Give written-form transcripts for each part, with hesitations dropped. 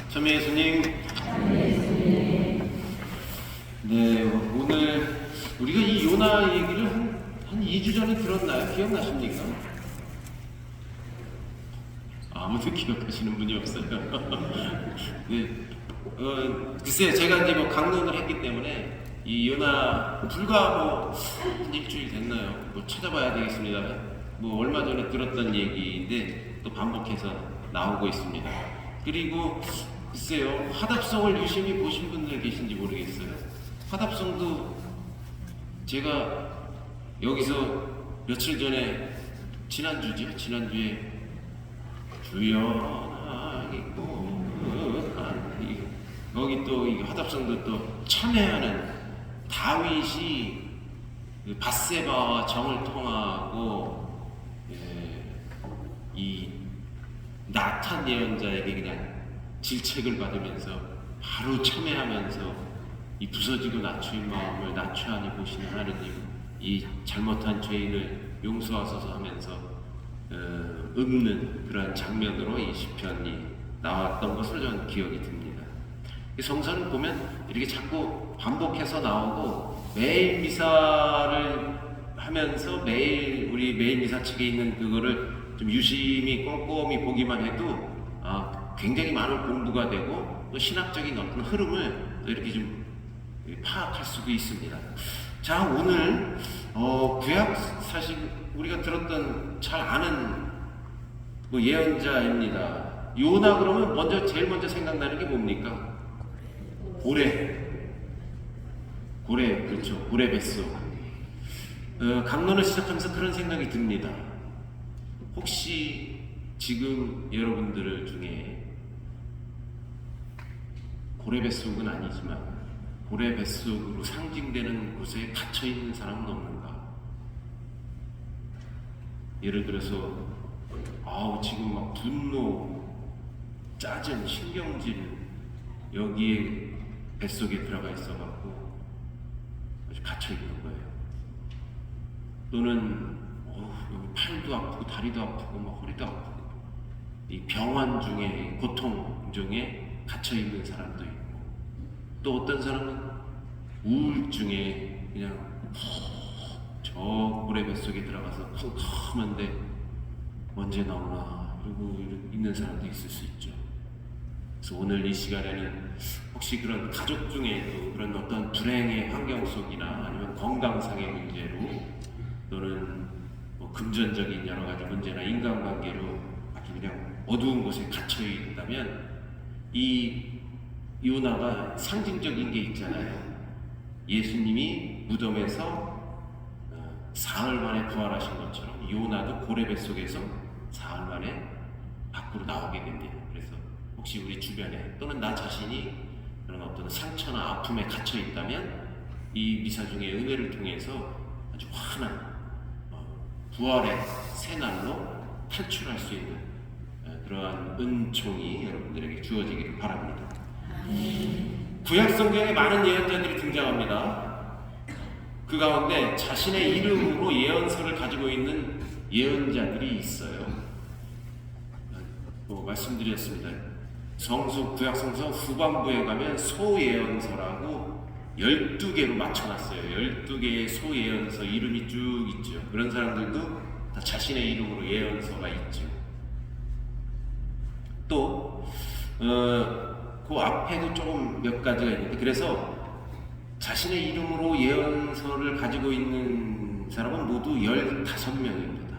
참여 예수님. 네, 오늘 우리가 이 요나 얘기를 한 2주 전에 들었나요? 기억나십니까? 아무도 기억하시는 분이 없어요. 네, 글쎄요, 제가 이제 뭐 강론을 했기 때문에 이 요나 불과 한 일주일 됐나요? 뭐 찾아봐야 되겠습니다. 뭐 얼마 전에 들었던 얘기인데 또 반복해서 나오고 있습니다. 그리고 글쎄요, 화답성을 유심히 보신 분들 계신지 모르겠어요. 화답성도 제가 여기서 며칠 전에 지난주에 주여 거기 또 이 화답성도 또 참여하는 다윗이 밧세바와 정을 통하고 이 나탄 예언자에게 그냥 질책을 받으면서 바로 참여하면서 이 부서지고 낮추인 마음을 낮추하니 보시는 하느님, 이 잘못한 죄인을 용서하소서 하면서 읊는 그러한 장면으로 이 시편이 나왔던 것으로 저는 기억이 듭니다. 성서는 보면 이렇게 자꾸 반복해서 나오고 매일 미사를 하면서 우리 매일 미사책에 있는 그거를 좀 유심히 꼼꼼히 보기만 해도 굉장히 많은 공부가 되고 또 신학적인 어떤 흐름을 또 이렇게 좀 파악할 수도 있습니다. 자, 오늘 구약 사실 우리가 들었던 잘 아는 예언자입니다. 요나 그러면 제일 먼저 생각나는 게 뭡니까? 고레, 그렇죠. 고레 뱃속. 강론을 시작하면서 그런 생각이 듭니다. 혹시 지금 여러분들 중에 고레 뱃속은 아니지만 고레 뱃속으로 상징되는 곳에 갇혀 있는 사람은 없는가? 예를 들어서 지금 막 분노, 짜증, 신경질 여기에 뱃속에 들어가 있어갖고 아주 갇혀 있는 거예요. 또는 여기 팔도 아프고 다리도 아프고 허리도 아프고 이 병환 중에 고통 중에 갇혀 있는 사람도 있고, 또 어떤 사람은 우울증에 그냥 저 고래 뱃속에 들어가서 컴컴한데 언제 나오나 그러고 있는 사람도 있을 수 있죠. 그래서 오늘 이 시간에는 혹시 그런 가족 중에도 그런 어떤 불행의 환경 속이나 아니면 건강상의 문제로 또는 금전적인 여러 가지 문제나 인간관계로 아주 그냥 어두운 곳에 갇혀 있다면 이 요나가 상징적인 게 있잖아요. 예수님이 무덤에서 사흘 만에 부활하신 것처럼 요나도 고레 뱃속에서 사흘 만에 밖으로 나오게 됩니다. 그래서 혹시 우리 주변에 또는 나 자신이 그런 어떤 상처나 아픔에 갇혀 있다면 이 미사 중에 은혜를 통해서 아주 환한 부활의 새날로 탈출할 수 있는 그러한 은총이 여러분들에게 주어지기를 바랍니다. 구약 성경에 많은 예언자들이 등장합니다. 그 가운데 자신의 이름으로 예언서를 가지고 있는 예언자들이 있어요. 말씀드렸습니다. 구약 성서 후반부에 가면 소예언서라고 12개로 맞춰놨어요. 12개의 소예언서 이름이 쭉 있죠. 그런 사람들도 다 자신의 이름으로 예언서가 있죠. 또 그 앞에도 조금 몇 가지가 있는데, 그래서 자신의 이름으로 예언서를 가지고 있는 사람은 모두 15명입니다.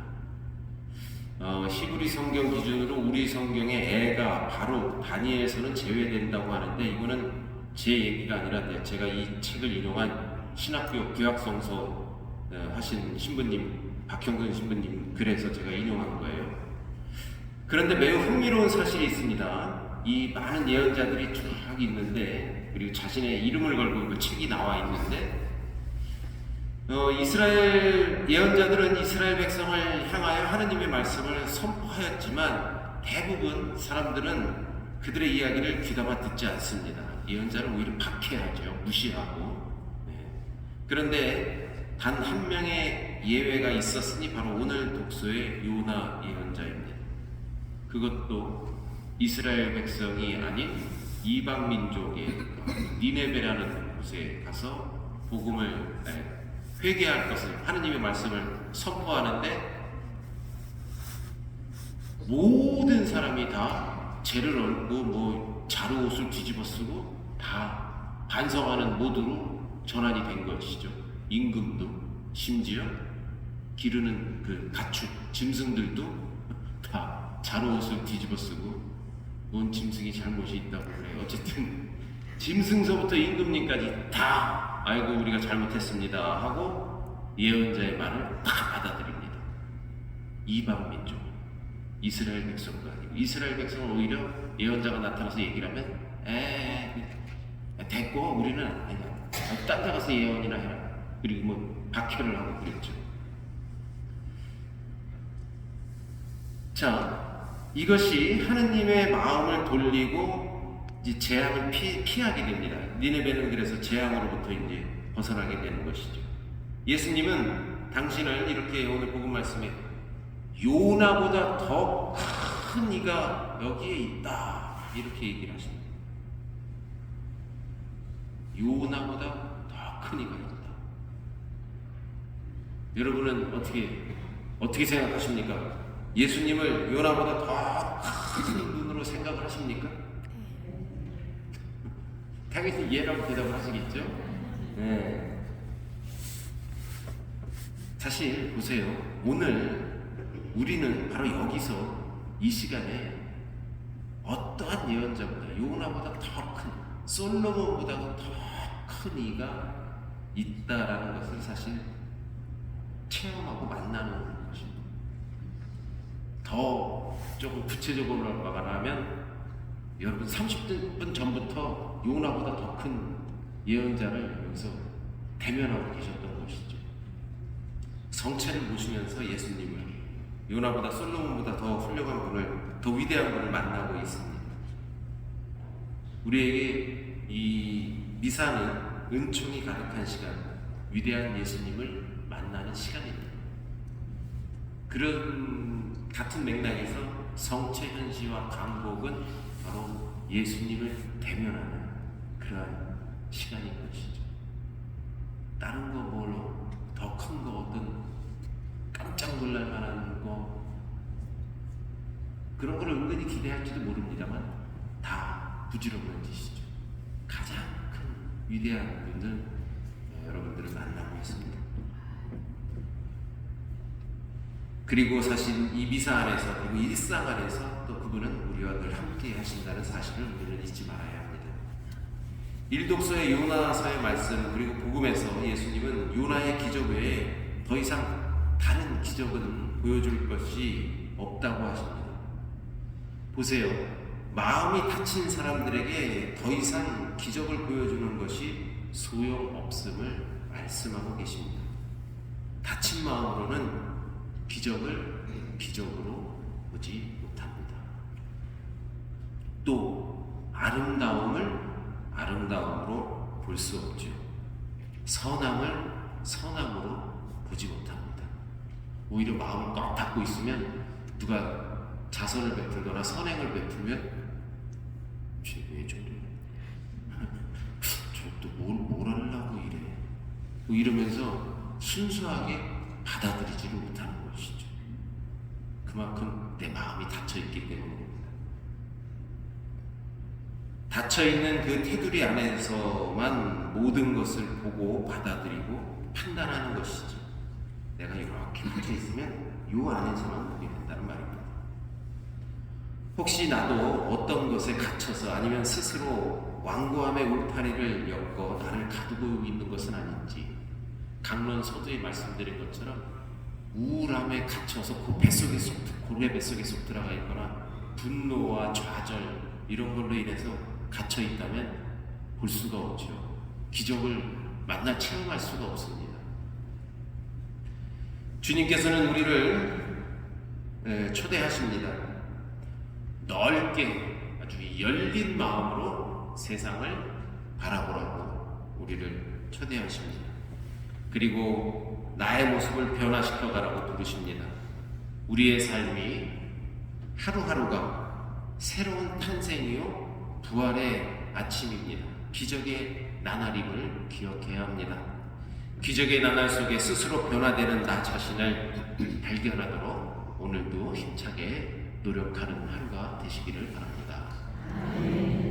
히브리 성경 기준으로 우리 성경의 애가 바로 다니엘서는 제외된다고 하는데, 이거는 제 얘기가 아니라 제가 이 책을 인용한 신학교 구약성서 하신 신부님, 박형근 신부님 글에서 제가 인용한 거예요. 그런데 매우 흥미로운 사실이 있습니다. 이 많은 예언자들이 쭉 있는데, 그리고 자신의 이름을 걸고 그 책이 나와 있는데, 이스라엘 예언자들은 이스라엘 백성을 향하여 하느님의 말씀을 선포하였지만 대부분 사람들은 그들의 이야기를 귀담아 듣지 않습니다. 예언자를 오히려 박해하죠. 무시하고. 그런데 단 한 명의 예외가 있었으니 바로 오늘 독서의 요나 예언자입니다. 그것도 이스라엘 백성이 아닌 이방 민족의 니네베라는 곳에 가서 복음을 회개할 것을, 하느님의 말씀을 선포하는데 모든 사람이 다 죄를 얹고 자루 옷을 뒤집어 쓰고 다 반성하는 모드로 전환이 된 것이죠. 임금도, 심지어 기르는 그 가축, 짐승들도 다 자루 옷을 뒤집어 쓰고 온 짐승이 잘못이 있다고 그래요. 어쨌든 짐승서부터 임금님까지 다 아이고 우리가 잘못했습니다 하고 예언자의 말을 다 받아들입니다. 이방 민족, 이스라엘 백성도 아니고, 이스라엘 백성은 오히려 예언자가 나타나서 얘기를 하면 됐고 우리는 아니야, 딴 데 가서 예언이나 해라, 그리고 뭐 박해를 하고 그랬죠. 자, 이것이 하느님의 마음을 돌리고 이제 재앙을 피하게 됩니다. 니네베는 그래서 재앙으로부터 이제 벗어나게 되는 것이죠. 예수님은 당신을 이렇게 오늘 복음 말씀에 요나보다 더 큰 이가 여기에 있다 이렇게 얘기를 하십니다. 요나보다 더 큰 이가 있다. 여러분은 어떻게 생각하십니까? 예수님을 요나보다 더 큰 눈으로 생각을 하십니까? 당연히 예라고 대답을 하시겠죠? 네. 사실 보세요. 오늘 우리는 바로 여기서 이 시간에 어떠한 예언자보다, 요나보다 더 큰, 솔로몬보다 더 큰 이가 있다라는 것을 사실 체험하고 만나는 것입니다. 더 조금 구체적으로 말하면 여러분 30분 전부터 요나보다 더 큰 예언자를 여기서 대면하고 계셨던 것이죠. 성체를 모시면서 예수님을, 요나보다 솔로몬보다 더 훌륭한 분을, 더 위대한 분을 만나고 있습니다. 우리에게 이 미사는 은총이 가득한 시간, 위대한 예수님을 만나는 시간입니다. 그런 같은 맥락에서 성체 현시와 강복은 바로 예수님을 대면하는 그러한 시간인 것이죠. 다른 거 뭘로 더 큰 거, 어떤 깜짝 놀랄 만한 거, 그런 걸 은근히 기대할지도 모릅니다만 다 부질없는 짓이죠. 가장 큰 위대한 분들 여러분들을 만나고 있습니다. 그리고 사실 이 미사 안에서, 그리고 일상 안에서 또 그분은 우리와 늘 함께 하신다는 사실을 우리는 잊지 말아야 합니다. 일독서의 요나서의 말씀, 그리고 복음에서 예수님은 요나의 기적 외에 더 이상 다른 기적은 보여줄 것이 없다고 하십니다. 보세요. 마음이 다친 사람들에게 더 이상 기적을 보여주는 것이 소용없음을 말씀하고 계십니다. 다친 마음으로는 기적으로 보지 못합니다. 또 아름다움으로 볼 수 없죠. 선함을 선함으로 보지 못합니다. 오히려 마음을 꽉 닫고 있으면 누가 자선을 베풀거나 선행을 베풀면 쟤왜 저래? 저 또 뭘 하려고 이래? 뭐 이러면서 순수하게 받아들이지를 못하는 것이죠. 그만큼 내 마음이 닫혀있기 때문입니다. 닫혀있는 그 테두리 안에서만 모든 것을 보고 받아들이고 판단하는 것이죠. 내가 이렇게 닫혀있으면 이 안에서만 보게 된다는 말입니다. 혹시 나도 어떤 것에 갇혀서 아니면 스스로 완고함의 울타리를 엮어 나를 가두고 있는 것은 아닌지, 강론 서두에 말씀드린 것처럼 우울함에 갇혀서 고래 뱃속에 쏙 들어가 있거나 분노와 좌절 이런 걸로 인해서 갇혀 있다면 볼 수가 없죠. 기적을 체험할 수가 없습니다. 주님께서는 우리를 초대하십니다. 넓게 아주 열린 마음으로 세상을 바라보라고 우리를 초대하십니다. 그리고 나의 모습을 변화시켜 가라고 부르십니다. 우리의 삶이 하루하루가 새로운 탄생이요 부활의 아침입니다. 기적의 나날임을 기억해야 합니다. 기적의 나날 속에 스스로 변화되는 나 자신을 발견하도록 오늘도 힘차게 노력하는 하루가 되시기를 바랍니다.